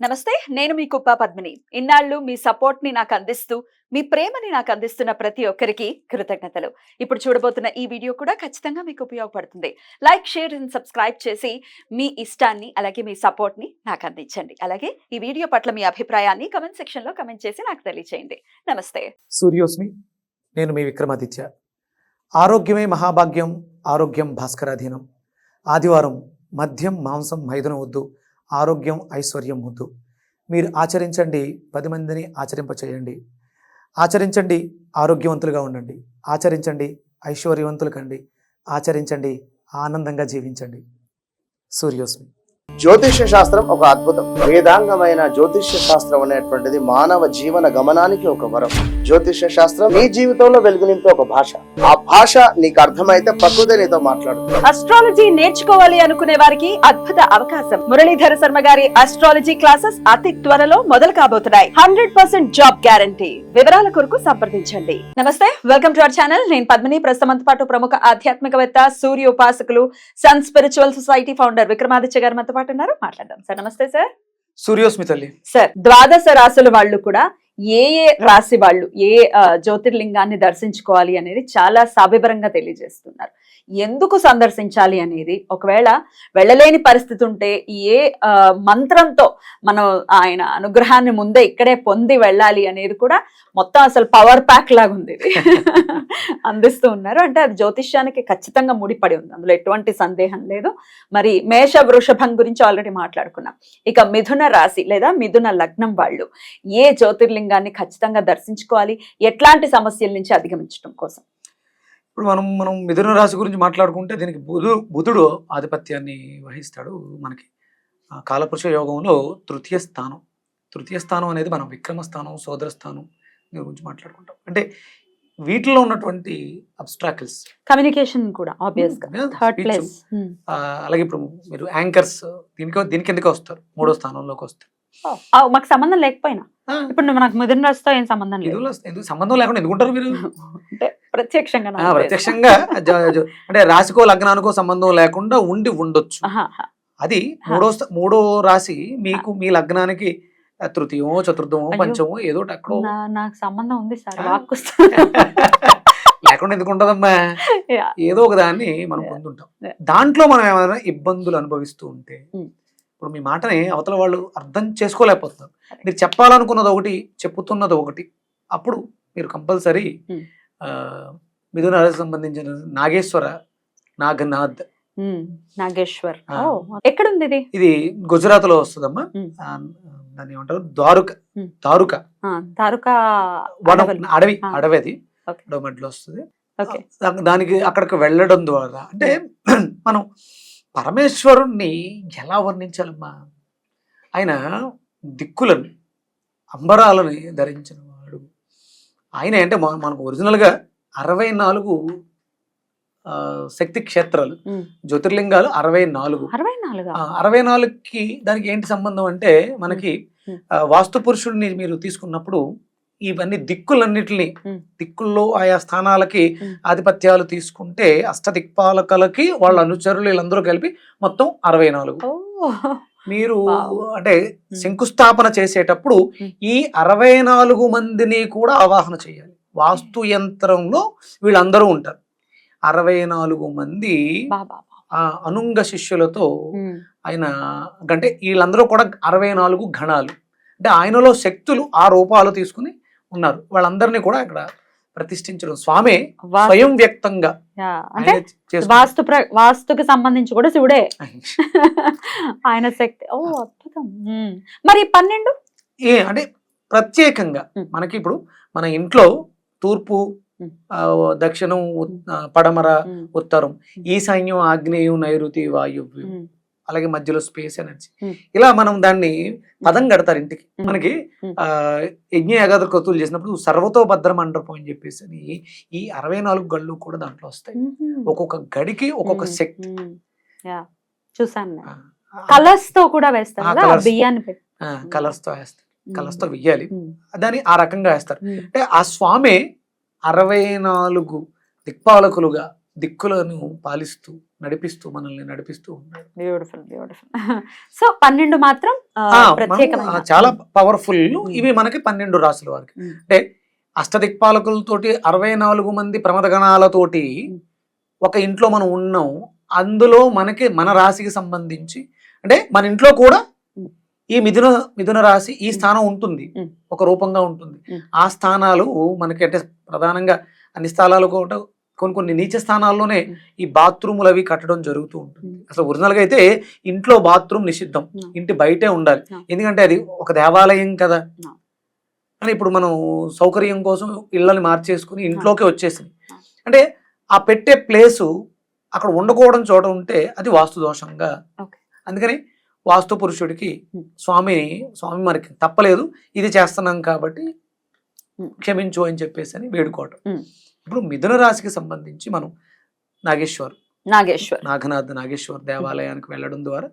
నమస్తే, నేను మీ కుప్ప పద్మిని. ఇన్నాళ్ళు మీ సపోర్ట్‌ని నాకు అందిస్తూ, మీ ప్రేమని నాకు అందిస్తున్న ప్రతి ఒక్కరికి కృతజ్ఞతలు. ఇప్పుడు చూడబోతున్న ఈ వీడియో కూడా ఖచ్చితంగా మీకు ఉపయోగపడుతుంది. లైక్, షేర్ అండ్ సబ్స్క్రైబ్ చేసి మీ ఇష్టాన్ని అలాగే మీ సపోర్ట్‌ని నాకు అందించండి. అలాగే ఈ వీడియో పట్ల మీ అభిప్రాయాన్ని కామెంట్ సెక్షన్‌లో కామెంట్ చేసి నాకు తెలియజేయండి. నమస్తే. సూర్యోస్మి. నేను మీ విక్రమాదిత్య. ఆరోగ్యమే మహాభాగ్యం, ఆరోగ్యం భాస్కరాధీనం. ఆదివారం మద్యం మాంసం మైదనం వద్దు, ఆరోగ్యం ఐశ్వర్యం వద్దు. మీరు ఆచరించండి, 10 మందిని ఆచరింపచేయండి. ఆచరించండి, ఆరోగ్యవంతులుగా ఉండండి. ఆచరించండి, ఐశ్వర్యవంతులు కండి. ఆచరించండి, ఆనందంగా జీవించండి. సూర్యోస్మి. జ్యోతిష్య శాస్త్రం ఒక అద్భుతం. వేదాంగమైన జ్యోతిష్య శాస్త్రం అనేటువంటిది మానవ జీవన గమనానికి ఒక వరం. జ్యోతిష్య శాస్త్రం నీ జీవితంలో వెలుగునింపే ఒక భాష. ఆ భాష నీకు అర్థమైతే ప్రకృతి నీతో మాట్లాడుతుంది. అస్ట్రాలజీ నేర్చుకోవాలి అనుకునే వారికి అద్భుత అవకాశం. మురళీధర శర్మ గారి అస్ట్రాలజీ క్లాసెస్ అతి త్వరలో మొదలు కాబోతున్నాయి. 100% జాబ్ గ్యారంటీ. వివరాల కొరకు సంప్రదించండి. నమస్తే, వెల్కమ్ టు అవర్ ఛానల్. నేను పద్మిని. ప్రస్తుతంతో పాటు ప్రముఖ ఆధ్యాత్మికవేత్త, సూర్య ఉపాసకులు, Sun Spiritual Society founder Vikramaditya garu మనతో పాటు ఉన్నారు. మాట్లాడదాం సార్. నమస్తే సార్. సూర్యోస్మి తల్లి. సార్, ద్వాదశ రాశుల వాళ్ళు కూడా ఏ రాశి వాళ్ళు ఏ జ్యోతిర్లింగాన్ని దర్శించుకోవాలి అనేది చాలా సవివరంగా తెలియజేస్తున్నారు. ఎందుకు సందర్శించాలి అనేది, ఒకవేళ వెళ్ళలేని పరిస్థితి ఉంటే ఏ మంత్రంతో మనం ఆయన అనుగ్రహాన్ని ముందే ఇక్కడే పొంది వెళ్ళాలి అనేది కూడా మొత్తం అసలు పవర్ ప్యాక్ లాగా ఉంది అందిస్తూ ఉన్నారు. అంటే అది జ్యోతిష్యానికి ఖచ్చితంగా ముడిపడి ఉంది, అందులో ఎటువంటి సందేహం లేదు. మరి మేష వృషభం గురించి ఆల్రెడీ మాట్లాడుకున్నాం. ఇక మిథున రాశి లేదా మిథున లగ్నం వాళ్ళు ఏ జ్యోతిర్లింగాన్ని ఖచ్చితంగా దర్శించుకోవాలి, ఎట్లాంటి సమస్యల నుంచి అధిగమించడం కోసం? ఇప్పుడు మనం మిథున రాశి గురించి మాట్లాడుకుంటే దీనికి బుధుడు ఆధిపత్యాన్ని వహిస్తాడు. మనకి కాలపురుష యోగంలో తృతీయ స్థానం అనేది మనం విక్రమ స్థానం, సోదర స్థానం దీని గురించి మాట్లాడుకుంటాం. అంటే వీటిలో ఉన్నటువంటి అబ్స్ట్రాకిల్స్, కమ్యూనికేషన్ కూడా ఆబ్వియస్ గా థర్డ్ ప్లేస్. అలాగే ఇప్పుడు మీరు యాంకర్స్ దీని కిందకి వస్తారు, 3వ స్థానంలోకి వస్తారు. మాకు సంబంధం లేకపోయినా ఇప్పుడు నాకు మిథున రాశితో ఏం సంబంధం లేదు. ఎందుకు సంబంధం లేకుండా ఎందుకుంటారు మీరు? అంటే ప్రత్యక్షంగా అంటే రాశికో లగ్నానికో సంబంధం లేకుండా ఉండొచ్చు. అది మూడో రాశి మీకు మీ లగ్నానికి తృతీయమో చతుర్థమో పంచమో ఏదో అక్కడ నాకు సంబంధం ఉంది సార్. లేకుండా ఎందుకు ఉంటదమ్మా? ఏదో ఒక దాన్ని మనం పొందుంటాం. దాంట్లో మనం ఏమైనా ఇబ్బందులు అనుభవిస్తూ ఉంటే ఇప్పుడు మీ మాటని అవతల వాళ్ళు అర్థం చేసుకోలేకపోతున్నారు. మీరు చెప్పాలనుకున్నది ఒకటి, చెప్పుతున్నది ఒకటి. అప్పుడు మీరు కంపల్సరీ మిథున రాశికి సంబంధించిన నాగేశ్వర్ ఎక్కడుంది ఇది? ఇది గుజరాత్ లో వస్తుందమ్మా. దాన్ని ఏమంటారు, దారుక అడవి అది మధ్యలో వస్తుంది. దానికి అక్కడికి వెళ్ళడం ద్వారా అంటే మనం పరమేశ్వరుణ్ణి ఎలా వర్ణించాలమ్మా? ఆయన దిక్కులను, అంబరాలని ధరించిన వాడు ఆయన. అంటే మనకు ఒరిజినల్గా 64 శక్తి క్షేత్రాలు, జ్యోతిర్లింగాలు 64కి దానికి ఏంటి సంబంధం అంటే, మనకి వాస్తు పురుషుడిని మీరు తీసుకున్నప్పుడు ఇవన్నీ దిక్కుల్లో ఆయా స్థానాలకి ఆధిపత్యాలు తీసుకుంటే అష్టదిక్పాలకులకి వాళ్ళ అనుచరులు వీళ్ళందరూ కలిపి మొత్తం 64. మీరు అంటే శంకుస్థాపన చేసేటప్పుడు ఈ 64 మందిని కూడా ఆవాహన చేయాలి. వాస్తు యంత్రంలో వీళ్ళందరూ ఉంటారు. 64 మంది అనుంగ శిష్యులతో ఆయన, అంటే వీళ్ళందరూ కూడా 64 గణాలు. అంటే ఆయనలో శక్తులు ఆ రూపాలు తీసుకుని ఉన్నారు. వాళ్ళందరినీ కూడా ఇక్కడ ప్రతిష్ఠించడం స్వామి స్వయం వ్యక్తంగా. వాస్తుకి సంబంధించి కూడా శివుడే ఆయన శక్తి. ఓ అద్భుతం. మరి 12 అంటే ప్రత్యేకంగా మనకి ఇప్పుడు మన ఇంట్లో తూర్పు, దక్షిణం, పడమర, ఉత్తరం, ఈశాన్యం, ఆగ్నేయం, నైరుతి, వాయువ్యం, అలాగే మధ్యలో స్పేస్ ఎనర్జీ. ఇలా మనం దాన్ని పదం కడతారు ఇంటికి. మనకి యజ్ఞ యాగాది క్రతువులు చేసినప్పుడు సర్వతో భద్ర మండపం అని చెప్పేసి ఈ 64 గళ్ళు కూడా దాంట్లో వస్తాయి. ఒక్కొక్క గడికి ఒక్కొక్క శక్తి. చూసాను. కలర్స్ తో కూడా వేస్తారు, బియ్యాన్ని కలర్స్ తో వేస్తారు, కలర్స్ తో వెయ్యాలి. దాన్ని ఆ రకంగా వేస్తారు. అంటే ఆ స్వామి 64 దిక్పాలకులుగా దిక్కులను పాలిస్తూ మనల్ని నడిపిస్తూ ఉన్నాడు. బ్యూటిఫుల్. సో 12 మాత్రం ప్రత్యేకమైన చాలా పవర్ఫుల్. ఇవి మనకి 12 రాసుల వారికి. అంటే అష్టదిక్పాలకులతోటి 64 మంది ప్రమదగణాలతోటి ఒక ఇంట్లో మనం ఉన్నాం. అందులో మనకి మన రాశికి సంబంధించి అంటే మన ఇంట్లో కూడా ఈ మిథున రాశి ఈ స్థానం ఉంటుంది, ఒక రూపంగా ఉంటుంది. ఆ స్థానాలు మనకి అంటే ప్రధానంగా అన్ని స్థలాలు కూడా కొన్ని నీచ స్థానాల్లోనే ఈ బాత్రూములు అవి కట్టడం జరుగుతూ ఉంటుంది. అసలు ఒరిజినల్ గా అయితే ఇంట్లో బాత్రూమ్ నిషిద్ధం, ఇంటి బయటే ఉండాలి. ఎందుకంటే అది ఒక దేవాలయం కదా. కానీ ఇప్పుడు మనం సౌకర్యం కోసం ఇళ్ళని మార్చేసుకుని ఇంట్లోకి వచ్చేసింది. అంటే ఆ పెట్టే ప్లేసు అక్కడ ఉండకూడని చోట ఉంటే అది వాస్తు దోషంగా. అందుకని వాస్తు పురుషుడికి స్వామి మనకి తప్పలేదు, ఇది చేస్తున్నాం కాబట్టి క్షమించు అని చెప్పేసి అని వేడుకోవటం. ఇప్పుడు మిథున రాశికి సంబంధించి మనం నాగనాథ్ నాగేశ్వర్ దేవాలయానికి వెళ్ళడం ద్వారా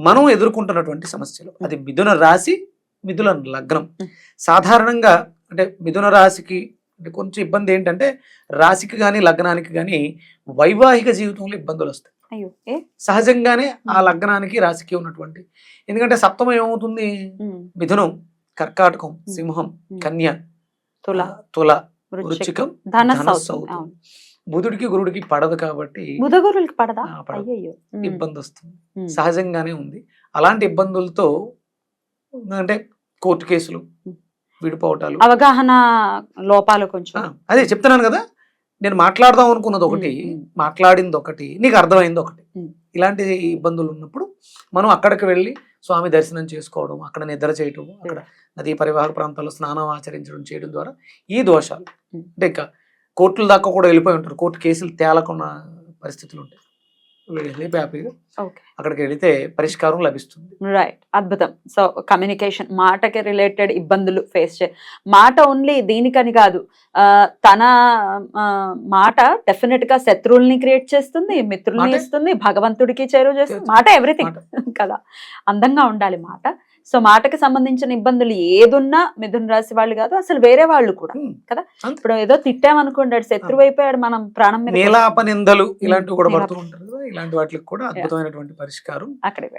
మనం ఎదుర్కొంటున్నటువంటి సమస్యలు, అది మిథున రాశి మిథున లగ్నం. సాధారణంగా అంటే మిథున రాశికి అంటే కొంచెం ఇబ్బంది ఏంటంటే రాశికి కానీ లగ్నానికి కానీ వైవాహిక జీవితంలో ఇబ్బందులు వస్తాయి సహజంగానే. ఆ లగ్నానికి రాశికి ఉన్నటువంటి, ఎందుకంటే సప్తమం ఏమవుతుంది, మిథునం, కర్కాటకం, సింహం, కన్య, తుల, వృశ్చికం, ధనస్సు. బుధుడికి గురుడికి పడదు కాబట్టి ఇబ్బంది వస్తుంది, సహజంగానే ఉంది. అలాంటి ఇబ్బందులతో అంటే కోర్టు కేసులు, విడిపోవటాలు, అవగాహన లోపాలు కొంచెం. అదే చెప్తున్నాను కదా, నేను మాట్లాడదాం అనుకున్నది ఒకటి, మాట్లాడింది ఒకటి, నీకు అర్థమైంది ఒకటి. ఇలాంటి ఇబ్బందులు ఉన్నప్పుడు మనం అక్కడికి వెళ్ళి స్వామి దర్శనం చేసుకోవడం, అక్కడ నిద్ర చేయటం, అక్కడ నదీ పరివాహక ప్రాంతాల్లో స్నానం ఆచరించడం చేయడం ద్వారా ఈ దోషాలు అంటే ఇంకా కోర్టుల దాకా కూడా వెళ్ళిపోయి ఉంటారు. కోర్టు కేసులు తేలకున్న పరిస్థితులు ఉంటాయి. హ్యాపీగా అక్కడికి వెళితే పరిష్కారం లభిస్తుంది. రైట్, అద్భుతం. సో కమ్యూనికేషన్, మాటకి రిలేటెడ్ ఇబ్బందులు ఫేస్ మాట ఓన్లీ దీనికని కాదు, తన మాట డెఫినెట్ గా శత్రువుల్ని క్రియేట్ చేస్తుంది, మిత్రుల్ని ఇస్తుంది, భగవంతుడికి చేరువ చేస్తుంది. మాట ఎవ్రీథింగ్ కదా, అందంగా ఉండాలి మాట. సో మాటకి సంబంధించిన ఇబ్బందులు ఏదున్నా మిథున రాశి వాళ్ళు కాదు, అసలు వేరే వాళ్ళు కూడా కదా. ఇప్పుడు ఏదో తిట్టామనుకోండి, శత్రువు అయిపోయాడు, మనం ప్రాణం మీద నిందలు ఇలాంటివి కూడా పడుతూ ఉంటారు. ఇలాంటి వాటికి కూడా అద్భుతమైనటువంటి పరిష్కారం అక్కడికి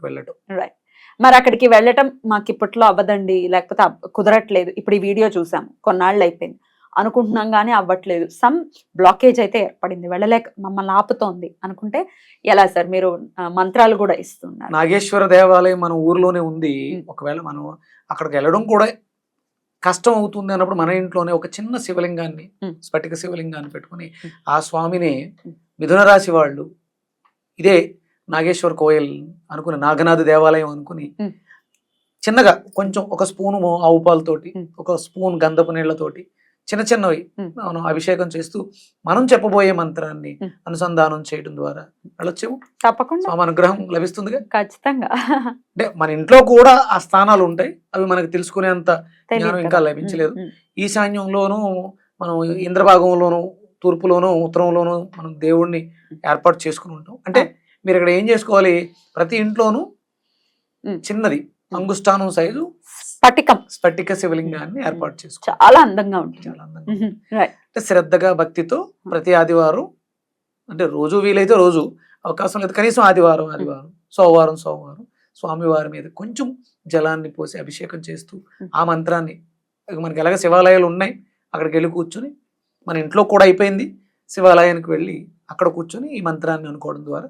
వెళ్ళటం. రైట్. మరి అక్కడికి వెళ్ళటం మాకు ఇప్పట్లో అవ్వదండి, లేకపోతే కుదరట్లేదు, ఇప్పుడు ఈ వీడియో చూసాము, కొన్నాళ్ళు అయిపోయింది అనుకుంటున్నాం కానీ అవ్వట్లేదు, సమ్ బ్లాకేజ్ అయితే ఏర్పడింది, వెళ్ళలేక మమ్మల్ని ఆపుతోంది అనుకుంటే ఎలా సార్? మీరు మంత్రాలు కూడా ఇస్తున్నారు. నాగేశ్వర దేవాలయం మన ఊర్లోనే ఉంది. ఒకవేళ మనం అక్కడికి వెళ్ళడం కూడా కష్టం అవుతుంది అన్నప్పుడు మన ఇంట్లోనే ఒక చిన్న శివలింగాన్ని, స్ఫటిక శివలింగాన్ని పెట్టుకుని ఆ స్వామిని మిథున రాశి వాళ్ళు ఇదే నాగేశ్వర్ కోయల్ అనుకుని, నాగనాథ్ దేవాలయం అనుకుని చిన్నగా కొంచెం ఒక స్పూను ఆవు పాలతోటి, ఒక స్పూన్ గంధపు నీళ్లతోటి చిన్న చిన్నవి మనం అభిషేకం చేస్తూ మనం చెప్పబోయే మంత్రాన్ని అనుసంధానం చేయడం ద్వారా వెళ్ళొచ్చేమో తప్పకుండా స్వామి అనుగ్రహం లభిస్తుంది ఖచ్చితంగా. అంటే మన ఇంట్లో కూడా ఆ స్థానాలు ఉంటాయి, అవి మనకు తెలుసుకునేంత జ్ఞానం ఇంకా లభించలేదు. ఈశాన్యంలోనూ మనం ఇంద్రభాగంలోను, తూర్పులోను, ఉత్తరంలోను మనం దేవుణ్ణి ఏర్పాటు చేసుకుని ఉంటాం. అంటే మీరు ఇక్కడ ఏం చేసుకోవాలి, ప్రతి ఇంట్లోనూ చిన్నది అంగుష్టానం సైజు స్ఫటిక శివలింగాన్ని ఏర్పాటు చేసుకో, చాలా అందంగా ఉంటుంది. చాలా అందంగా అంటే శ్రద్ధగా భక్తితో ప్రతి ఆదివారం, అంటే రోజు వీలైతే రోజు, అవకాశం లేదు కనీసం ఆదివారం సోమవారం స్వామివారి మీద కొంచెం జలాన్ని పోసి అభిషేకం చేస్తూ ఆ మంత్రాన్ని, మనకి ఎలాగ శివాలయాలు ఉన్నాయి అక్కడికి వెళ్ళి కూర్చొని, మన ఇంట్లో కూడా అయిపోయింది, శివాలయానికి వెళ్ళి అక్కడ కూర్చొని ఈ మంత్రాన్ని అనుకోవడం ద్వారా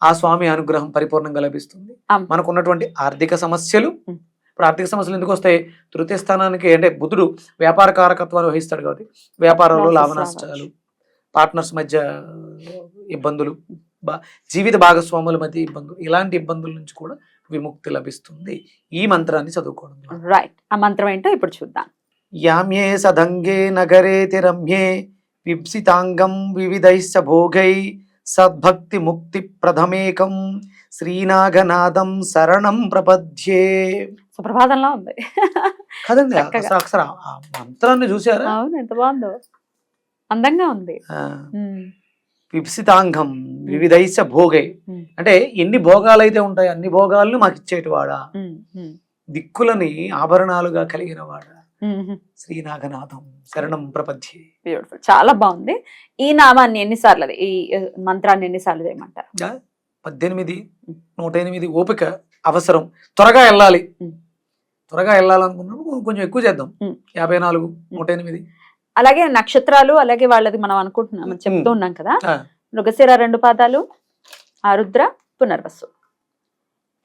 ఆ స్వామి అనుగ్రహం పరిపూర్ణంగా లభిస్తుంది. మనకు ఉన్నటువంటి ఆర్థిక సమస్యలు, ఇప్పుడు ఆర్థిక సమస్యలు ఎందుకు వస్తాయి, తృతీయ స్థానానికి అంటే బుధుడు వ్యాపార కారకత్వాన్ని వహిస్తాడు కాబట్టి వ్యాపారంలో లాభ నష్టాలు, పార్ట్నర్స్ మధ్య ఇబ్బందులు, జీవిత భాగస్వాముల మధ్య ఇబ్బందులు, ఇలాంటి ఇబ్బందుల నుంచి కూడా విముక్తి లభిస్తుంది ఈ మంత్రాన్ని చదువుకోవడం. రైట్, ఆ మంత్రం ఏంటో ఇప్పుడు చూద్దాం. యామ్యే సదంగే నగరేతి రమ్యే విప్సితాంగం వివిధైశ్చ భోగై సద్భక్తి ముక్తి ప్రథమేకం శ్రీనాగనాథం శరణం ప్రపద్యే. సుప్రభాతంలో ఉంది కదండి, అక్షర మంత్రాన్ని చూసారా? అవును, ఎంత బాగుందో, అందంగా ఉంది. విప్సితాంగం వివిధైశ్చ భోగై అంటే ఎన్ని భోగాలైతే ఉంటాయి అన్ని భోగాలను మాకు ఇచ్చేటివాడా, దిక్కులని ఆభరణాలుగా కలిగిన వాడా, శ్రీనాగనాథం శరణం ప్రపద్యే. బ్యూటిఫుల్, చాలా బాగుంది. ఈ నామాన్ని ఎన్నిసార్లు, ఈ మంత్రాన్ని ఎన్నిసార్లు చేయమంటారు? 18, 108 ఓపిక అవసరం. త్వరగా వెళ్ళాలి, త్వరగా వెళ్ళాలనుకున్నప్పుడు కొంచెం ఎక్కువ చేద్దాం. 54, 108. అలాగే నక్షత్రాలు, అలాగే వాళ్ళది మనం అనుకుంటున్నాం, చెప్తూ ఉన్నాం కదా. ఆ, మృగశిర 2 పాదాలు, ఆరుద్ర, పునర్వసు.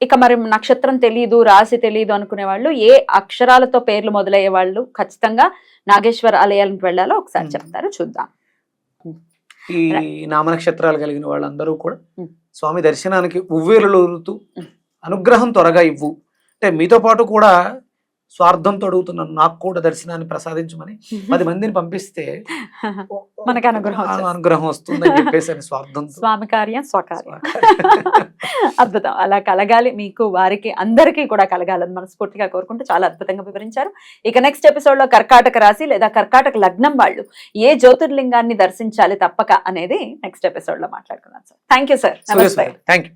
ఇక మరి నక్షత్రం తెలియదు, రాశి తెలియదు అనుకునే వాళ్ళు, ఏ అక్షరాలతో పేర్లు మొదలయ్యే వాళ్ళు ఖచ్చితంగా నాగేశ్వర ఆలయాలకు వెళ్ళాలో ఒకసారి చెప్తారు, చూద్దాం. ఈ నామ నక్షత్రాలు కలిగిన వాళ్ళందరూ కూడా ఉమ్. స్వామి దర్శనానికి ఉవ్వేలుతూ అనుగ్రహం త్వరగా ఇవ్వు అంటే, మీతో పాటు కూడా స్వార్థంతో అడుగుతున్నాను, నాకు కూడా దర్శనాన్ని ప్రసాదించమని 10 మందిని పంపిస్తే మనకు అనుగ్రహం వచ్చేస్తుంది. అనుగ్రహం వస్తుందని చెప్పేసి అని స్వార్థంతో. స్వామి కార్యం స్వకార్యం. అద్భుతం. అలా కలగాలి, మీకు వారికి అందరికీ కూడా కలగాలని మనస్ఫూర్తిగా కోరుకుంటూ చాలా అద్భుతంగా వివరించారు. ఇక నెక్స్ట్ ఎపిసోడ్ లో కర్కాటక రాశి లేదా కర్కాటక లగ్నం వాళ్ళు ఏ జ్యోతిర్లింగాన్ని దర్శించాలి తప్పక అనేది నెక్స్ట్ ఎపిసోడ్ లో మాట్లాడుకున్నాం sir. Thank you sir. Namaste. Thank you.